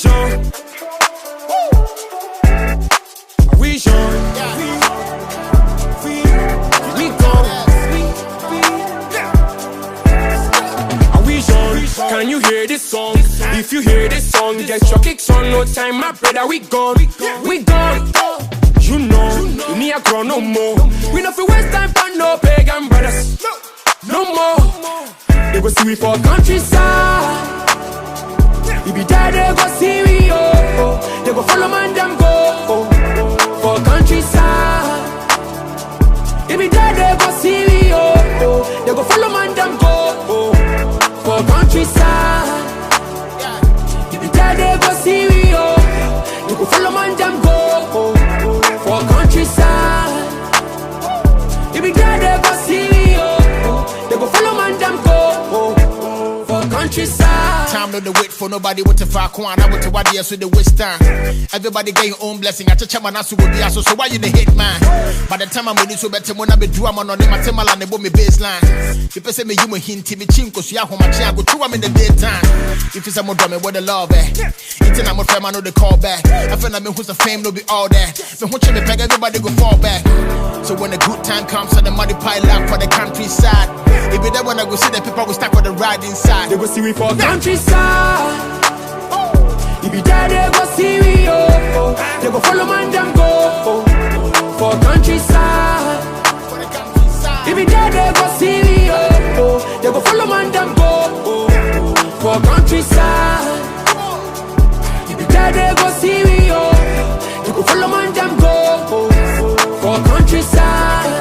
Jean. We Jean. We gone. We Jean. Can you hear this song? If you hear this song, get your kicks on. No time, my brother. We gone. We gone. You know, me a grow no more. We no fi waste time for no pagan brothers. No more. They go see we for countryside. If be there, they go see we, oh. They go follow man, them go, for countryside. If be there, they go see we, oh. They go follow man, them go, for countryside. If be there, they go see we, oh. They go follow man, them go, for countryside. If be there, they go see we, oh. They go follow man, them go, for countryside. Time no the wait for nobody with the far corner. I want to what so the waste time. Everybody get your own blessing. I touch my nasu will be so why you the hate man? By the time I'm ready so better when I be do I'm on my temal and the me baseline. People say me you hint me chinko so ya home my go to I'm in the daytime. If it's a more dummy with the love it's an I'm a friend I know the call back. I feel like me who's a fame no be all that. Me watching me peg everybody go fall back. So when the good time comes and the money pile up for the countryside. If you there when I go see the people will stack on the ride inside. They go see we for countryside. If you there, they go see we, oh. They go follow man, them go, for countryside. If you there, they go see we, oh. They go follow man, them go, for countryside. If you there, they go see we, oh. They go follow man, them go, for countryside.